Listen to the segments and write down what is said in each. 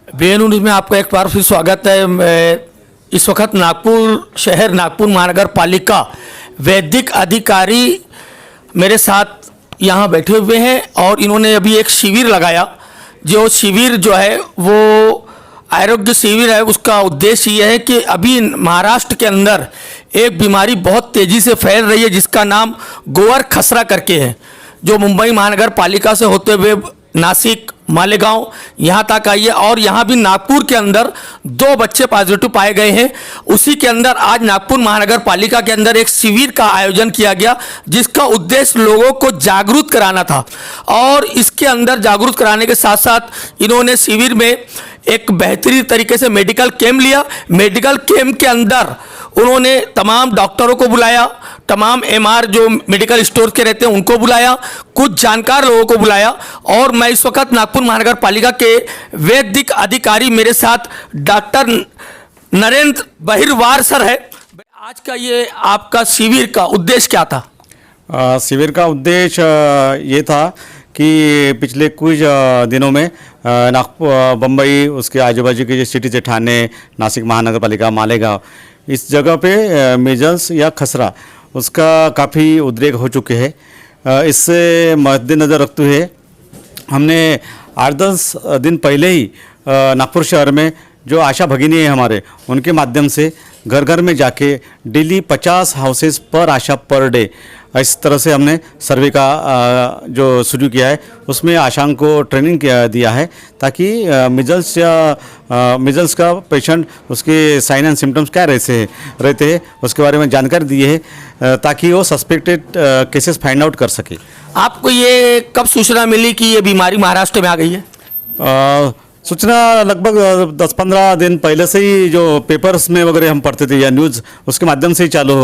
BN news में आपका एक बार फिर स्वागत है। मैं इस वक्त नागपुर शहर नागपुर महानगर पालिका वैदिक अधिकारी मेरे साथ यहाँ बैठे हुए हैं और इन्होंने अभी एक शिविर लगाया। जो शिविर जो है वो आरोग्य शिविर है। उसका उद्देश्य ये है कि अभी महाराष्ट्र के अंदर एक बीमारी बहुत तेज़ी से फैल रही है जिसका नाम गोवर खसरा करके है, जो मुंबई महानगर पालिका से होते हुए नासिक मालेगांव यहाँ तक आई है। और यहाँ भी नागपुर के अंदर 2 बच्चे पॉजिटिव पाए गए हैं। उसी के अंदर आज नागपुर महानगर पालिका के अंदर एक शिविर का आयोजन किया गया जिसका उद्देश्य लोगों को जागरूक कराना था। और इसके अंदर जागरूक कराने के साथ साथ इन्होंने शिविर में एक बेहतरीन तरीके से मेडिकल कैंप लिया। मेडिकल कैंप के अंदर उन्होंने तमाम डॉक्टरों को बुलाया, तमाम MR जो मेडिकल स्टोर के रहते हैं उनको बुलाया, कुछ जानकार लोगों को बुलाया। और मैं इस वक्त नागपुर महानगर पालिका के वैदिक अधिकारी मेरे साथ डॉक्टर नरेंद्र बहिरवार सर है। आज का ये आपका शिविर का उद्देश्य क्या था? शिविर का उद्देश्य ये था कि पिछले कुछ दिनों में नागपुर, बम्बई, उसके आजू बाजू के जो सिटीज है, ठाणे, नासिक महानगर पालिका, मालेगांव, इस जगह पे मीजल्स या खसरा उसका काफ़ी उद्रेक हो चुके हैं। इससे मद्देनज़र रखते हुए हमने 8-10 दिन पहले ही नागपुर शहर में जो आशा भगिनी है हमारे, उनके माध्यम से घर घर में जाके डेली 50 हाउसेस पर आशा पर डे, इस तरह से हमने सर्वे का जो शुरू किया है उसमें आशाओं को ट्रेनिंग दिया है ताकि मिजल्स का पेशेंट उसके साइन एंड सिम्टम्स क्या रहते हैं उसके बारे में जानकारी दी है ताकि वो सस्पेक्टेड केसेस फाइंड आउट कर सके। आपको ये कब सूचना मिली कि ये बीमारी महाराष्ट्र में आ गई है? सूचना लगभग 10-15 दिन पहले से ही जो पेपर्स में वगैरह हम पढ़ते थे या न्यूज़, उसके माध्यम से ही चालू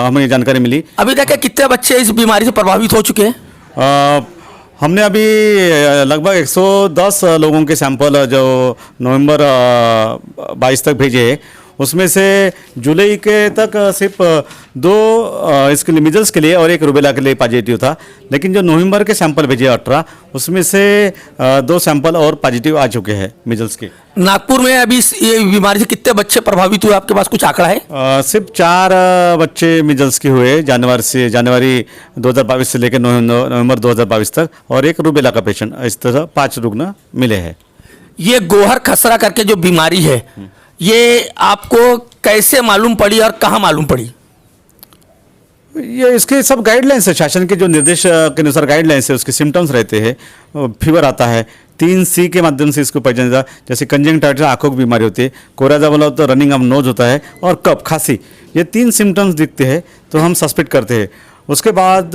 हमें ये जानकारी मिली। अभी तक कितने बच्चे इस बीमारी से प्रभावित हो चुके हैं? हमने अभी लगभग 110 लोगों के सैंपल जो नवंबर 22 तक भेजे हैं, उसमें से जुलाई के तक सिर्फ 2 इसके लिए मिजल्स के लिए और 1 रुबेला के लिए पॉजिटिव था। लेकिन जो नवंबर के सैंपल भेजे 18, उसमें से 2 सैंपल और पॉजिटिव आ चुके हैं मिजल्स के। नागपुर में अभी ये बीमारी से कितने बच्चे प्रभावित हुए, आपके पास कुछ आंकड़ा है? सिर्फ 4 बच्चे मिजल्स के हुए जनवरी 2022 से लेकर नवंबर 2022 तक, और 1 रुबेला का पेशेंट। इस तरह 5 रुग्ण मिले हैं। ये गोहर खसरा करके जो बीमारी है ये आपको कैसे मालूम पड़ी और कहाँ मालूम पड़ी? ये इसके सब गाइडलाइंस है, शासन के जो निर्देश के अनुसार गाइडलाइंस है, उसके सिम्टम्स रहते हैं। फीवर आता है, 3C के माध्यम से इसको पहचाना जाता है, जैसे कंजंक्टिविटिस आंखों की बीमारी होती है, कोराजा वाला तो रनिंग ऑफ नोज होता है, और कफ, खांसी, ये 3 सिम्टम्स दिखते हैं तो हम सस्पेक्ट करते हैं। उसके बाद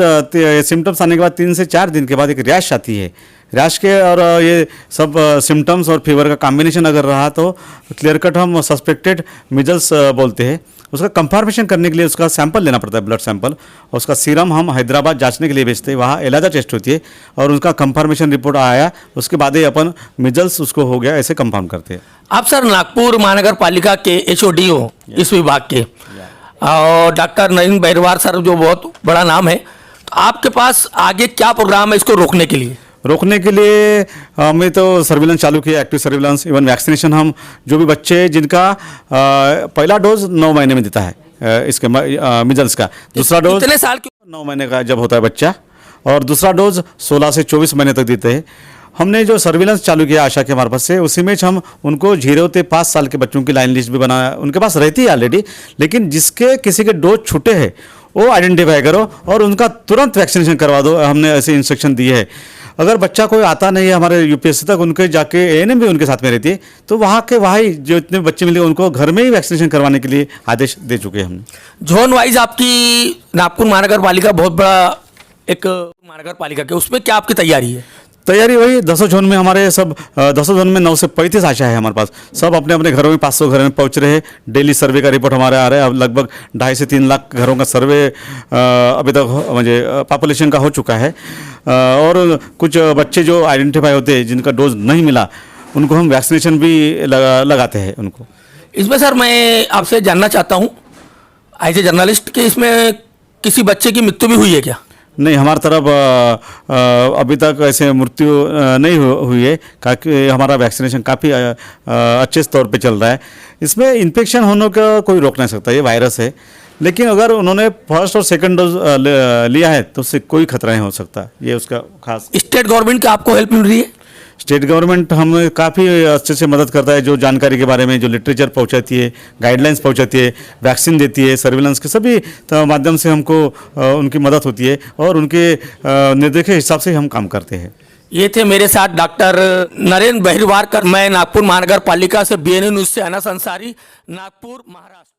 सिम्टम्स आने के बाद 3 से 4 दिन के बाद एक रैश आती है। रैश के और ये सब सिम्टम्स और फीवर का कॉम्बिनेशन अगर रहा तो क्लियर कट हम सस्पेक्टेड मिजल्स बोलते हैं। उसका कंफर्मेशन करने के लिए उसका सैंपल लेना पड़ता है, ब्लड सैंपल, और उसका सीरम हम हैदराबाद जांचने के लिए भेजते हैं। वहाँ एलाजा टेस्ट होती है और उनका कंफर्मेशन रिपोर्ट आया, उसके बाद ही अपन मिजल्स उसको हो गया ऐसे कंफर्म करते हैं। आप सर नागपुर महानगर पालिका के HOD हो इस विभाग के, और डॉक्टर नरेंद्र बहिरवार सर जो बहुत बड़ा नाम है, तो आपके पास आगे क्या प्रोग्राम है इसको रोकने के लिए? रोकने के लिए हमने तो सर्विलेंस चालू किया, एक्टिव सर्विलेंस, इवन वैक्सीनेशन। हम जो भी बच्चे जिनका पहला डोज 9 महीने में देता है इसके मिजल्स का, दूसरा डोज कितने साल की 9 महीने का जब होता है बच्चा, और दूसरा डोज 16 से 24 महीने तक देते हैं। हमने जो सर्विलेंस चालू किया आशा के मार्फत से, उसी में हम उनको 0 से 5 साल के बच्चों की लाइन लिस्ट भी बनाया, उनके पास रहती है ऑलरेडी, लेकिन जिसके किसी के डोज छूटे हैं वो आइडेंटिफाई करो और उनका तुरंत वैक्सीनेशन करवा दो। हमने ऐसे इंस्ट्रक्शन दिए है। अगर बच्चा कोई आता नहीं है हमारे UPSC तक, उनके जाके ANM भी उनके साथ में रहती है, तो वहाँ के ही जो इतने बच्चे मिले उनको घर में ही वैक्सीनेशन करवाने के लिए आदेश दे चुके हैं हमने। जोन वाइज आपकी नागपुर महानगर पालिका बहुत बड़ा एक महानगर पालिका के, उसमें क्या आपकी तैयारी है? तैयारी वही 10 जोन में हमारे सब 10 जोन में 9 से 35 आशा है हमारे पास। सब अपने अपने घरों में 500 घर में पहुंच रहे हैं। डेली सर्वे का रिपोर्ट हमारे आ रहा है। अब लगभग 2.5 से 3 लाख घरों का सर्वे अभी तक मुझे पॉपुलेशन का हो चुका है। और कुछ बच्चे जो आइडेंटिफाई होते हैं जिनका डोज नहीं मिला, उनको हम वैक्सीनेशन भी लगाते हैं उनको। इसमें सर मैं आपसे जानना चाहता हूँ एज ए जर्नलिस्ट कि इसमें किसी बच्चे की मृत्यु भी हुई है क्या? नहीं, हमारी तरफ अभी तक ऐसे मृत्यु नहीं हुई है, क्योंकि हमारा वैक्सीनेशन काफ़ी अच्छे तौर पे चल रहा है। इसमें इन्फेक्शन होने का कोई रोक नहीं सकता, ये वायरस है। लेकिन अगर उन्होंने फर्स्ट और सेकंड डोज लिया है तो उससे कोई खतरा नहीं हो सकता, ये उसका खास। स्टेट गवर्नमेंट की आपको हेल्प मिल रही है? स्टेट गवर्नमेंट हमें काफ़ी अच्छे से मदद करता है, जो जानकारी के बारे में जो लिटरेचर पहुंचाती है, गाइडलाइंस पहुंचाती है, वैक्सीन देती है, सर्विलेंस के सभी माध्यम से हमको उनकी मदद होती है और उनके निर्देश के हिसाब से हम काम करते हैं। ये थे मेरे साथ डॉक्टर नरेंद्र बहिरवारकर। मैं नागपुर महानगर पालिका से BNN न्यूज़ से अनस अंसारी, नागपुर, महाराष्ट्र।